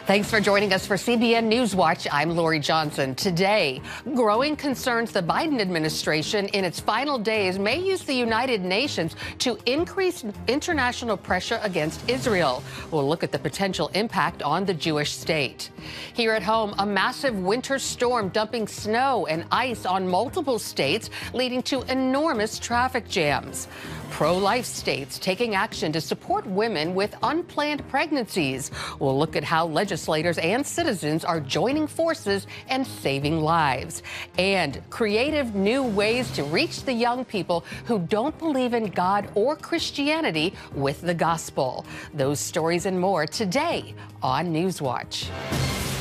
Thanks for joining us for CBN NewsWatch. I'm Lori Johnson. Today, growing concerns the Biden administration in its final days may use the United Nations to increase international pressure against Israel. We'll look at the potential impact on the Jewish state. Here at home, a massive winter storm dumping snow and ice on multiple states, leading to enormous traffic jams. Pro-life states taking action to support women with unplanned pregnancies. We'll look at how legislators and citizens are joining forces and saving lives. And creative new ways to reach the young people who don't believe in God or Christianity with the gospel. Those stories and more today on NewsWatch.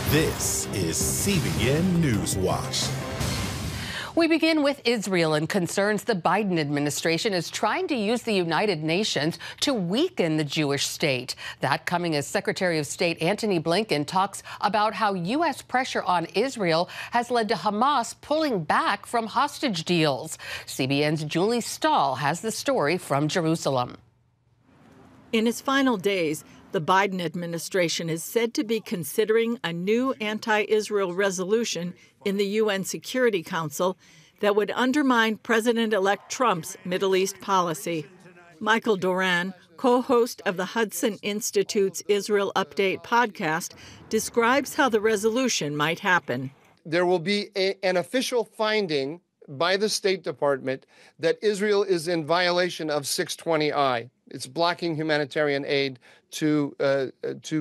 This is CBN NewsWatch. We begin with Israel and concerns the Biden administration is trying to use the United Nations to weaken the Jewish state. That coming as Secretary of State Antony Blinken talks about how U.S. pressure on Israel has led to Hamas pulling back from hostage deals. CBN's Julie Stahl has the story from Jerusalem. In its final days, the Biden administration is said to be considering a new anti-Israel resolution in the UN Security Council that would undermine President-elect Trump's Middle East policy. Michael Doran, co-host of the Hudson Institute's Israel Update podcast, describes how the resolution might happen. There will be an official finding by the State Department that Israel is in violation of 620I. It's blocking humanitarian aid to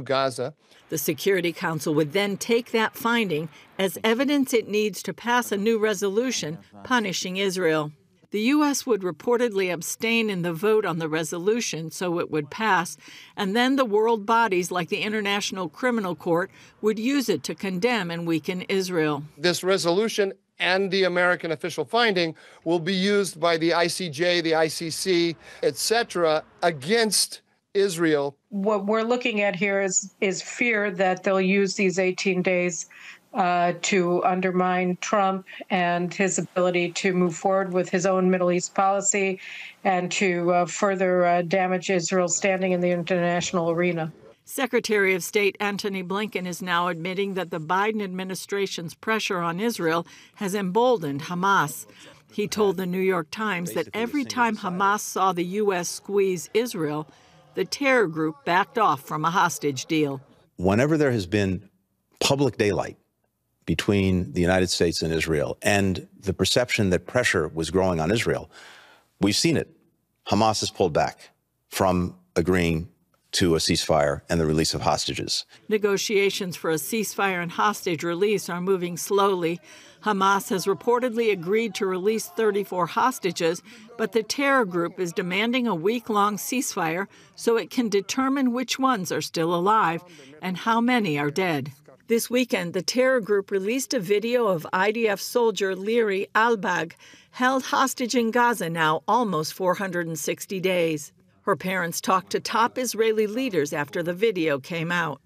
Gaza. The Security Council would then take that finding as evidence it needs to pass a new resolution punishing Israel. The U.S. would reportedly abstain in the vote on the resolution so it would pass, and then the world bodies like the International Criminal Court would use it to condemn and weaken Israel. This resolution and the American official finding will be used by the ICJ, the ICC, etc., against Israel. What we're looking at here is fear that they'll use these 18 days to undermine Trump and his ability to move forward with his own Middle East policy and to further damage Israel's standing in the international arena. Secretary of State Antony Blinken is now admitting that the Biden administration's pressure on Israel has emboldened Hamas. He told the New York Times that every time Hamas saw the U.S. squeeze Israel, the terror group backed off from a hostage deal. Whenever there has been public daylight between the United States and Israel and the perception that pressure was growing on Israel, we've seen it. Hamas has pulled back from agreeing to a ceasefire and the release of hostages. Negotiations for a ceasefire and hostage release are moving slowly. Hamas has reportedly agreed to release 34 hostages, but the terror group is demanding a week-long ceasefire so it can determine which ones are still alive and how many are dead. This weekend, the terror group released a video of IDF soldier Liri Albag, held hostage in Gaza now almost 460 days. Her parents talked to top Israeli leaders after the video came out.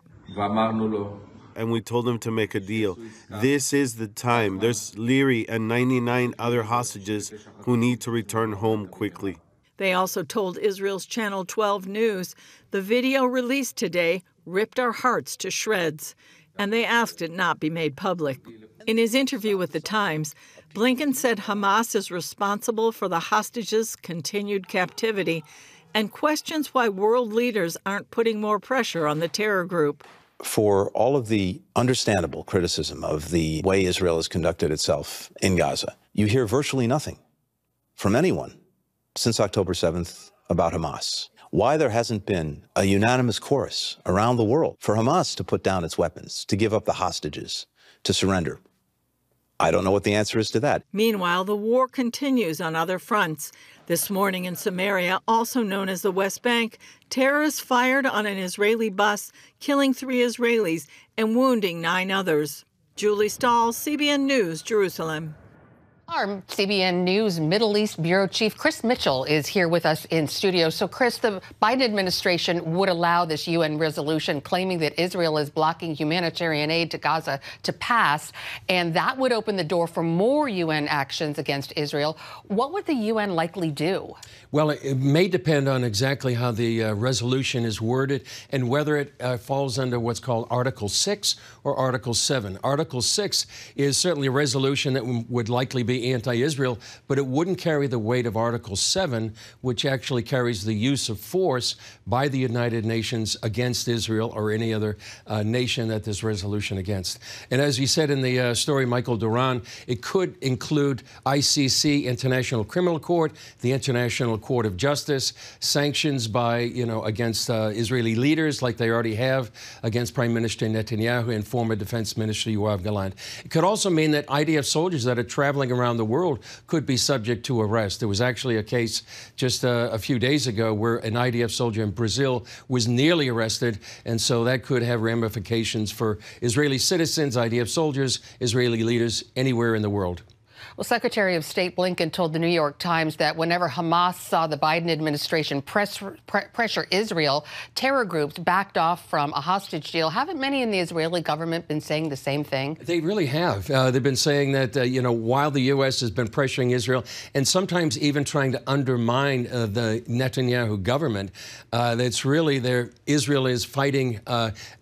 And we told them to make a deal. This is the time. There's Liri and 99 other hostages who need to return home quickly. They also told Israel's Channel 12 News the video released today ripped our hearts to shreds, and they asked it not be made public. In his interview with The Times, Blinken said Hamas is responsible for the hostages' continued captivity and questions why world leaders aren't putting more pressure on the terror group. For all of the understandable criticism of the way Israel has conducted itself in Gaza, you hear virtually nothing from anyone since October 7th about Hamas. Why there hasn't been a unanimous chorus around the world for Hamas to put down its weapons, to give up the hostages, to surrender. I don't know what the answer is to that. Meanwhile, the war continues on other fronts. This morning in Samaria, also known as the West Bank, terrorists fired on an Israeli bus, killing 3 Israelis and wounding 9 others. Julie Stahl, CBN News, Jerusalem. Our CBN News Middle East Bureau Chief Chris Mitchell is here with us in studio. So, Chris, the Biden administration would allow this UN resolution claiming that Israel is blocking humanitarian aid to Gaza to pass, and that would open the door for more UN actions against Israel. What would the UN likely do? Well, it may depend on exactly how the resolution is worded and whether it falls under what's called Article 6 or Article 7. Article 6 is certainly a resolution that would likely be anti-Israel, but it wouldn't carry the weight of Article 7, which actually carries the use of force by the United Nations against Israel or any other nation that this resolution against. And as you said in the story, Michael Duran, it could include ICC, International Criminal Court, the International Court of Justice, sanctions by, against Israeli leaders like they already have against Prime Minister Netanyahu and former Defense Minister Yoav Gallant. It could also mean that IDF soldiers that are traveling around the world could be subject to arrest. There was actually a case just a few days ago where an IDF soldier in Brazil was nearly arrested, and so that could have ramifications for Israeli citizens, IDF soldiers, Israeli leaders anywhere in the world. Well, Secretary of State Blinken told the New York Times that whenever Hamas saw the Biden administration pressure Israel, terror groups backed off from a hostage deal. Haven't many in the Israeli government been saying the same thing? They really have. They've been saying that, while the U.S. has been pressuring Israel and sometimes even trying to undermine the Netanyahu government, that's really Israel is fighting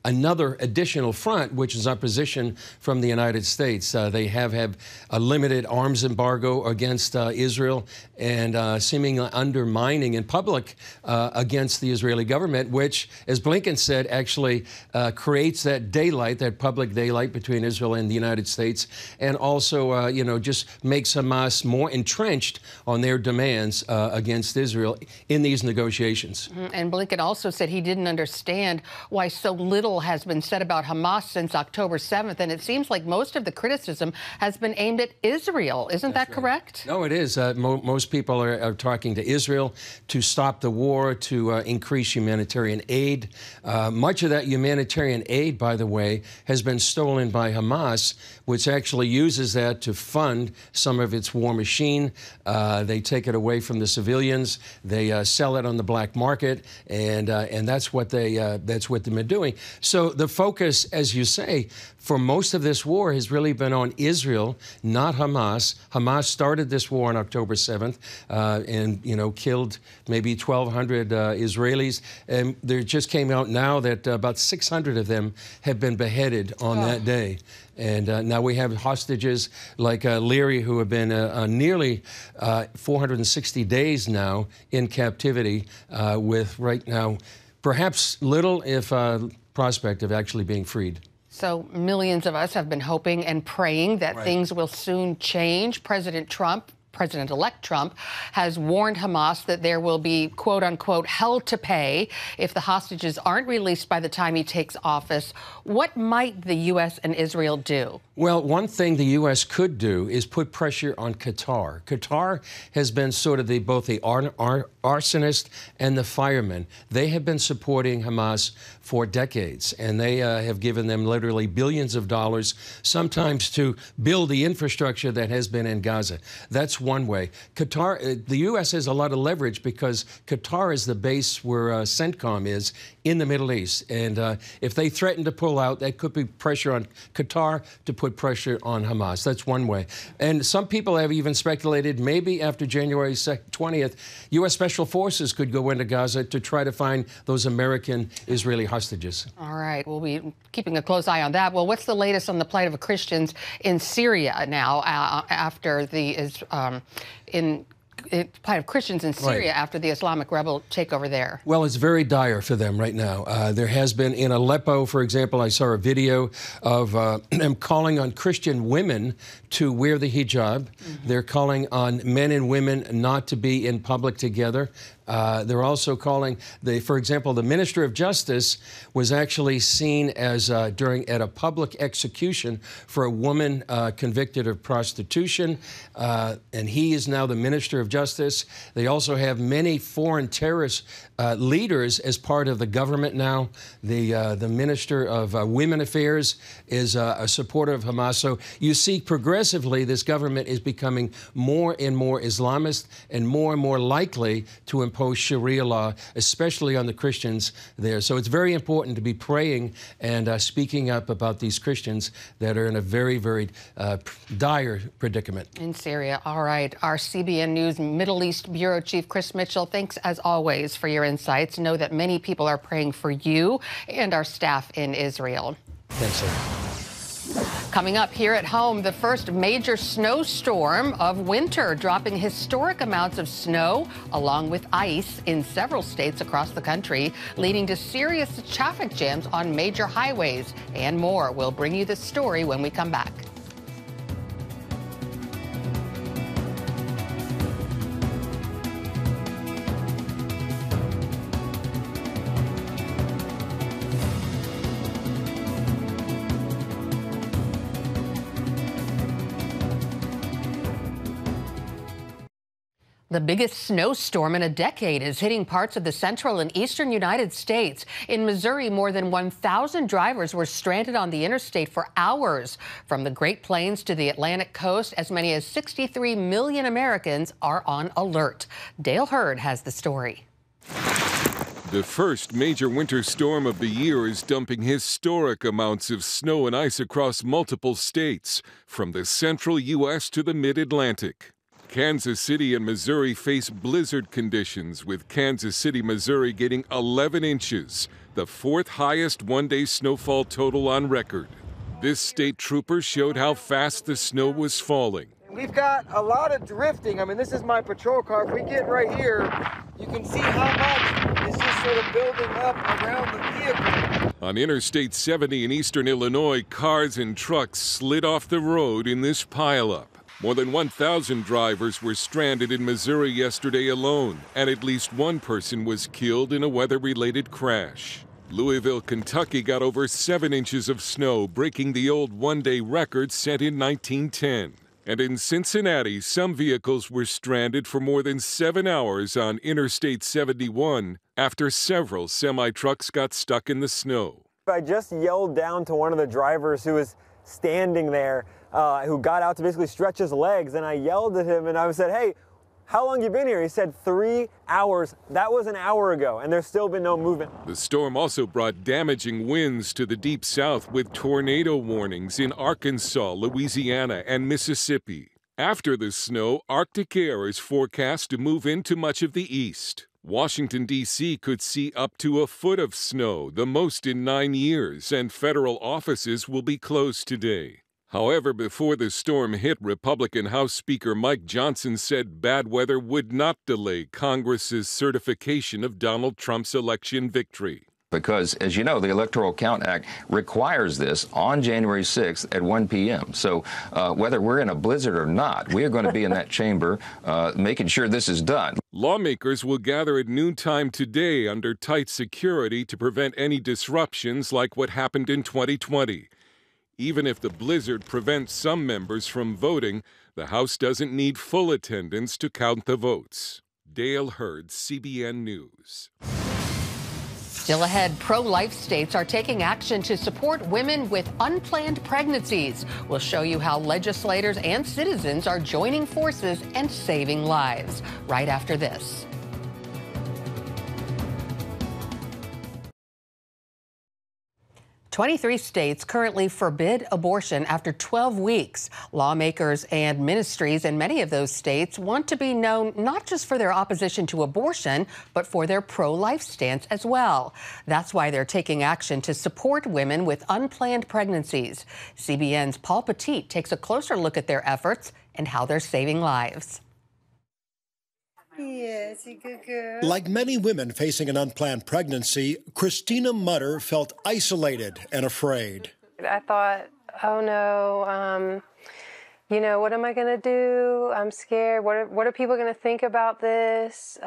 another additional front, which is opposition from the United States. They have had a limited arms embargo against Israel and seemingly undermining in public against the Israeli government, which, as Blinken said, actually creates that daylight, that public daylight between Israel and the United States, and also, just makes Hamas more entrenched on their demands against Israel in these negotiations. And Blinken also said he didn't understand why so little has been said about Hamas since October 7th, and it seems like most of the criticism has been aimed at Israel. Isn't that correct? No, it is. Most people are talking to Israel to stop the war, to increase humanitarian aid. Much of that humanitarian aid, by the way, has been stolen by Hamas, which actually uses that to fund some of its war machine. They take it away from the civilians. They sell it on the black market, and that's what they've been doing. So the focus, as you say, for most of this war has really been on Israel, not Hamas. Hamas started this war on October 7th and, killed maybe 1,200 Israelis. And there just came out now that about 600 of them have been beheaded on that day. And now we have hostages like Leary, who have been nearly 460 days now in captivity with right now perhaps little, if prospect of actually being freed. So millions of us have been hoping and praying that things will soon change. President-elect Trump has warned Hamas that there will be, quote unquote, hell to pay if the hostages aren't released by the time he takes office. What might the U.S. and Israel do? Well, one thing the U.S. could do is put pressure on Qatar. Qatar has been sort of both the arsonist and the fireman. They have been supporting Hamas for decades, and they have given them literally billions of dollars, sometimes to build the infrastructure that has been in Gaza. That's one way. Qatar, the U.S. has a lot of leverage because Qatar is the base where CENTCOM is in the Middle East. And if they threaten to pull out, that could be pressure on Qatar to put pressure on Hamas. That's one way. And some people have even speculated maybe after January 20th, U.S. Special Forces could go into Gaza to try to find those American Israeli hostages. All right. We'll be keeping a close eye on that. Well, what's the latest on the plight of Christians in Syria now after the plight of Christians in Syria after the Islamic rebel takeover there? Well, it's very dire for them right now. There has been in Aleppo, for example, I saw a video of them calling on Christian women to wear the hijab. They're calling on men and women not to be in public together. They're also calling, for example, the Minister of Justice was actually seen as at a public execution for a woman convicted of prostitution, and he is now the Minister of Justice. They also have many foreign terrorist leaders as part of the government now. The Minister of Women Affairs is a supporter of Hamas. So you see progressively this government is becoming more and more Islamist and more likely to impose Sharia law, especially on the Christians there. So it's very important to be praying and speaking up about these Christians that are in a very dire predicament. In Syria. All right. Our CBN News Middle East Bureau Chief Chris Mitchell, thanks as always for your insights. Know that many people are praying for you and our staff in Israel. Thanks, sir. Coming up here at home, the first major snowstorm of winter, dropping historic amounts of snow along with ice in several states across the country, leading to serious traffic jams on major highways and more. We'll bring you this story when we come back. The biggest snowstorm in a decade is hitting parts of the central and eastern United States. In Missouri, more than 1,000 drivers were stranded on the interstate for hours. From the Great Plains to the Atlantic coast, as many as 63 million Americans are on alert. Dale Hurd has the story. The first major winter storm of the year is dumping historic amounts of snow and ice across multiple states, from the central U.S. to the mid-Atlantic. Kansas City and Missouri face blizzard conditions, with Kansas City, Missouri getting 11 inches, the fourth highest one-day snowfall total on record. This state trooper showed how fast the snow was falling. We've got a lot of drifting. I mean, this is my patrol car. If we get right here, you can see how much is just sort of building up around the vehicle. On Interstate 70 in eastern Illinois, cars and trucks slid off the road in this pileup. More than 1,000 drivers were stranded in Missouri yesterday alone, and at least one person was killed in a weather-related crash. Louisville, Kentucky got over 7 inches of snow, breaking the old one-day record set in 1910. And in Cincinnati, some vehicles were stranded for more than 7 hours on Interstate 71 after several semi-trucks got stuck in the snow. I just yelled down to one of the drivers who was standing there, who got out to basically stretch his legs, and I yelled at him and I said, "Hey, how long you been here?" He said 3 hours. That was an hour ago, and there's still been no movement. The storm also brought damaging winds to the deep south, with tornado warnings in Arkansas, Louisiana, and Mississippi. After the snow, Arctic air is forecast to move into much of the east. Washington, D.C. could see up to a foot of snow, the most in 9 years, and federal offices will be closed today. However, before the storm hit, Republican House Speaker Mike Johnson said bad weather would not delay Congress's certification of Donald Trump's election victory. Because, as you know, the Electoral Count Act requires this on January 6th at 1 p.m. So whether we're in a blizzard or not, we are going to be in that chamber making sure this is done. Lawmakers will gather at noontime today under tight security to prevent any disruptions like what happened in 2020. Even if the blizzard prevents some members from voting, the House doesn't need full attendance to count the votes. Dale Hurd, CBN News. Still ahead, pro-life states are taking action to support women with unplanned pregnancies. We'll show you how legislators and citizens are joining forces and saving lives. Right after this. 23 states currently forbid abortion after 12 weeks. Lawmakers and ministries in many of those states want to be known not just for their opposition to abortion, but for their pro-life stance as well. That's why they're taking action to support women with unplanned pregnancies. CBN's Paul Petit takes a closer look at their efforts and how they're saving lives. Yes, you good girl. Like many women facing an unplanned pregnancy, Christina Mutter felt isolated and afraid. I thought, oh no, what am I going to do? I'm scared. What are people going to think about this?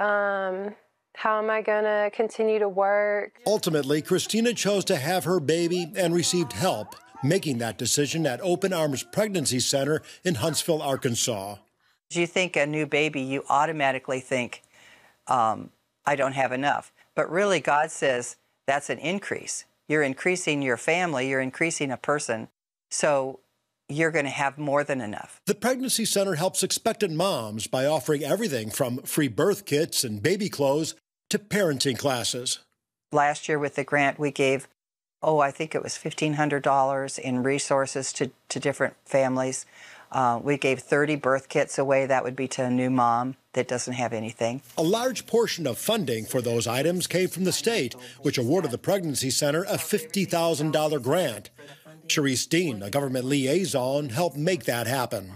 How am I going to continue to work? Ultimately, Christina chose to have her baby and received help making that decision at Open Arms Pregnancy Center in Huntsville, Arkansas. As you think a new baby, you automatically think, I don't have enough. But really, God says that's an increase. You're increasing your family, you're increasing a person, so you're going to have more than enough. The Pregnancy Center helps expectant moms by offering everything from free birth kits and baby clothes to parenting classes. Last year with the grant, we gave, I think it was $1,500 in resources to different families. We gave 30 birth kits away. That would be to a new mom that doesn't have anything. A large portion of funding for those items came from the state, which awarded the Pregnancy Center a $50,000 grant. Sharice Dean, a government liaison, helped make that happen.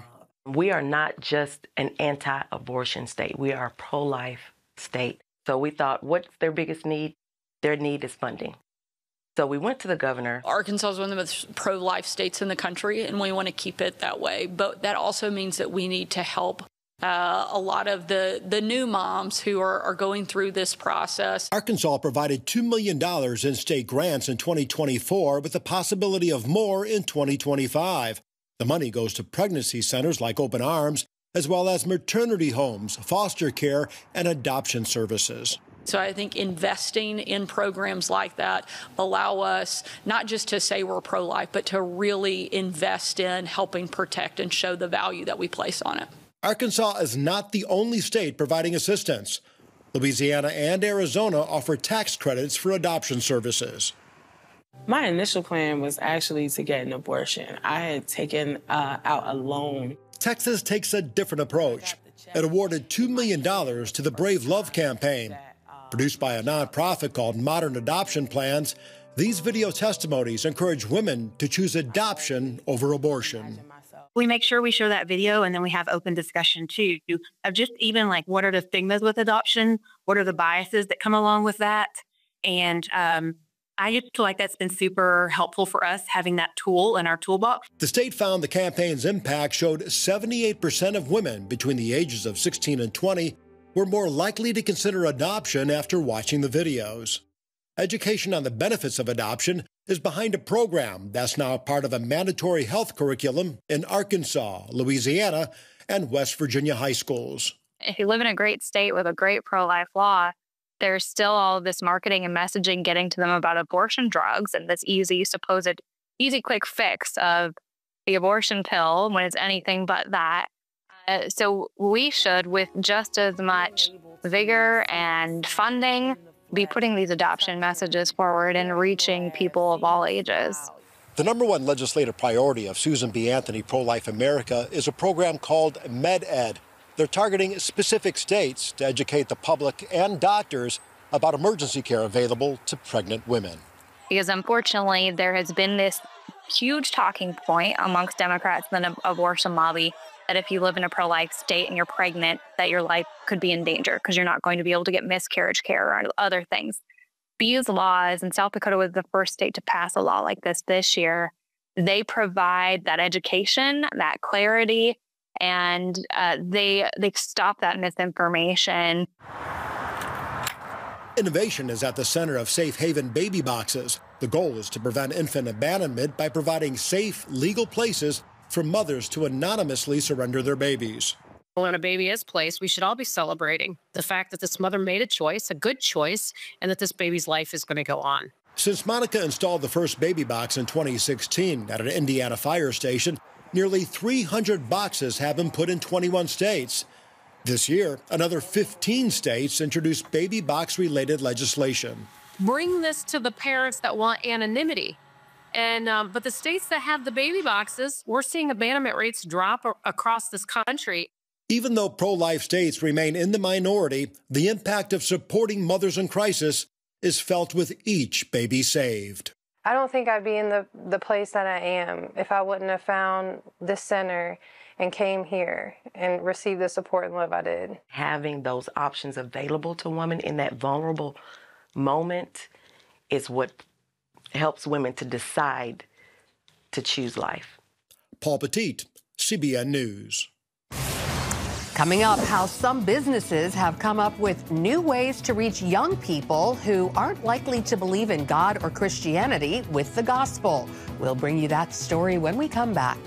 We are not just an anti-abortion state. We are a pro-life state. So we thought, what's their biggest need? Their need is funding. So we went to the governor. Arkansas is one of the most pro-life states in the country, and we want to keep it that way. But that also means that we need to help a lot of the new moms who are going through this process. Arkansas provided $2 million in state grants in 2024 with the possibility of more in 2025. The money goes to pregnancy centers like Open Arms, as well as maternity homes, foster care, and adoption services. So I think investing in programs like that allow us not just to say we're pro-life, but to really invest in helping protect and show the value that we place on it. Arkansas is not the only state providing assistance. Louisiana and Arizona offer tax credits for adoption services. My initial plan was actually to get an abortion. I had taken out a loan. Texas takes a different approach. It awarded $2 million to the Brave Love campaign. Produced by a nonprofit called Modern Adoption Plans, these video testimonies encourage women to choose adoption over abortion. We make sure we show that video, and then we have open discussion, too, of just even like what are the stigmas with adoption, what are the biases that come along with that. And I just feel like that's been super helpful for us, having that tool in our toolbox. The state found the campaign's impact showed 78% of women between the ages of 16 and 20 were more likely to consider adoption after watching the videos. Education on the benefits of adoption is behind a program that's now part of a mandatory health curriculum in Arkansas, Louisiana, and West Virginia high schools. If you live in a great state with a great pro-life law, there's still all of this marketing and messaging getting to them about abortion drugs and this supposed easy, quick fix of the abortion pill when it's anything but that. So we should, with just as much vigor and funding, be putting these adoption messages forward and reaching people of all ages. The #1 legislative priority of Susan B. Anthony Pro-Life America is a program called MedEd. They're targeting specific states to educate the public and doctors about emergency care available to pregnant women. Because unfortunately, there has been this huge talking point amongst Democrats and the abortion lobby that if you live in a pro-life state and you're pregnant, that your life could be in danger because you're not going to be able to get miscarriage care or other things. These laws, and South Dakota was the first state to pass a law like this year, they provide that education, that clarity, and they stop that misinformation. Innovation is at the center of Safe Haven baby boxes. The goal is to prevent infant abandonment by providing safe, legal places for mothers to anonymously surrender their babies. When a baby is placed, we should all be celebrating the fact that this mother made a choice, a good choice, and that this baby's life is going to go on. Since Monica installed the first baby box in 2016 at an Indiana fire station, nearly 300 boxes have been put in 21 states. This year, another 15 states introduced baby box-related legislation. Bring this to the parents that want anonymity. But the states that have the baby boxes, we're seeing abandonment rates drop across this country. Even though pro-life states remain in the minority, the impact of supporting mothers in crisis is felt with each baby saved. I don't think I'd be in the place that I am if I wouldn't have found this center and came here and received the support and love I did. Having those options available to women in that vulnerable moment is what helps women to decide to choose life. Paul Petit, CBN News. Coming up, how some businesses have come up with new ways to reach young people who aren't likely to believe in God or Christianity with the gospel. We'll bring you that story when we come back.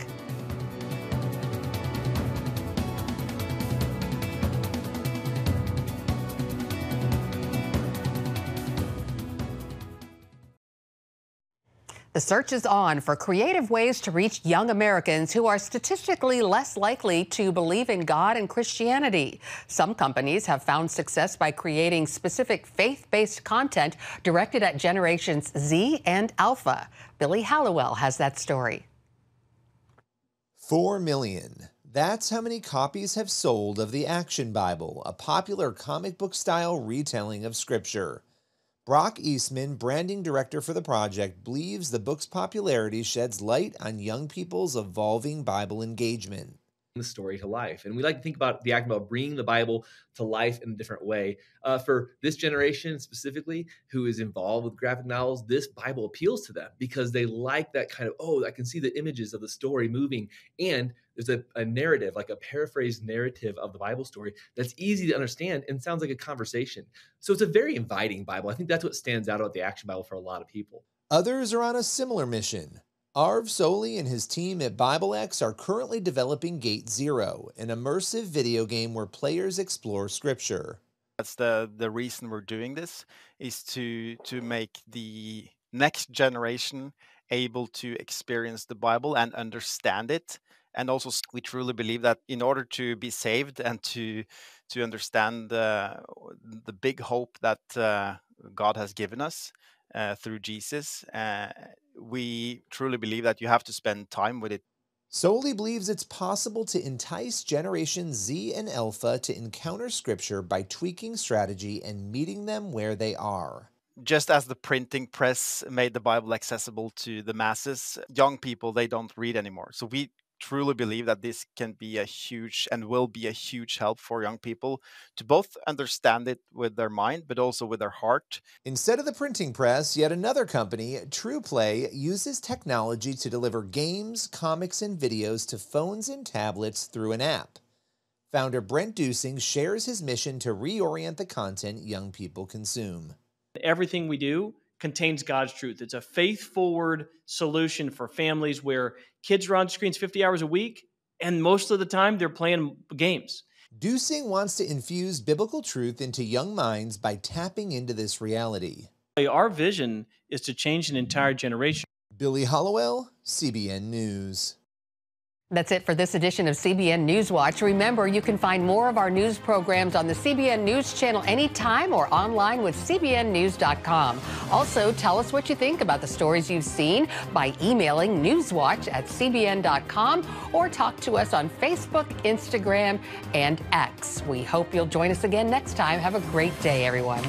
The search is on for creative ways to reach young Americans who are statistically less likely to believe in God and Christianity. Some companies have found success by creating specific faith-based content directed at generations Z and Alpha. Billy Hallowell has that story. 4 million. That's how many copies have sold of the Action Bible, a popular comic book-style retelling of Scripture. Brock Eastman, branding director for the project, believes the book's popularity sheds light on young people's evolving Bible engagement. The story to life. And we like to think about the act about bringing the Bible to life in a different way. For this generation specifically, who is involved with graphic novels, this Bible appeals to them because they like that kind of, oh, I can see the images of the story moving. And there's a narrative, like a paraphrased narrative of the Bible story that's easy to understand and sounds like a conversation. So it's a very inviting Bible. I think that's what stands out about the Action Bible for a lot of people. Others are on a similar mission. Arv Soli and his team at BibleX are currently developing Gate Zero, an immersive video game where players explore Scripture. That's the reason we're doing this, is to make the next generation able to experience the Bible and understand it. And also, we truly believe that in order to be saved and to understand the big hope that God has given us through Jesus, we truly believe that you have to spend time with it. Soli believes it's possible to entice Generation Z and Alpha to encounter Scripture by tweaking strategy and meeting them where they are. Just as the printing press made the Bible accessible to the masses, young people, they don't read anymore. So we truly believe that this can be a huge and will be a huge help for young people to both understand it with their mind, but also with their heart. Instead of the printing press, yet another company, TruePlay, uses technology to deliver games, comics, and videos to phones and tablets through an app. Founder Brent Dusing shares his mission to reorient the content young people consume. Everything we do contains God's truth. It's a faith-forward solution for families where kids are on screens 50 hours a week, and most of the time they're playing games. Dusing wants to infuse biblical truth into young minds by tapping into this reality. Our vision is to change an entire generation. Billy Hallowell, CBN News. That's it for this edition of CBN NewsWatch. Remember, you can find more of our news programs on the CBN News channel anytime or online with cbnnews.com. Also, tell us what you think about the stories you've seen by emailing newswatch@cbn.com or talk to us on Facebook, Instagram, and X. We hope you'll join us again next time. Have a great day, everyone.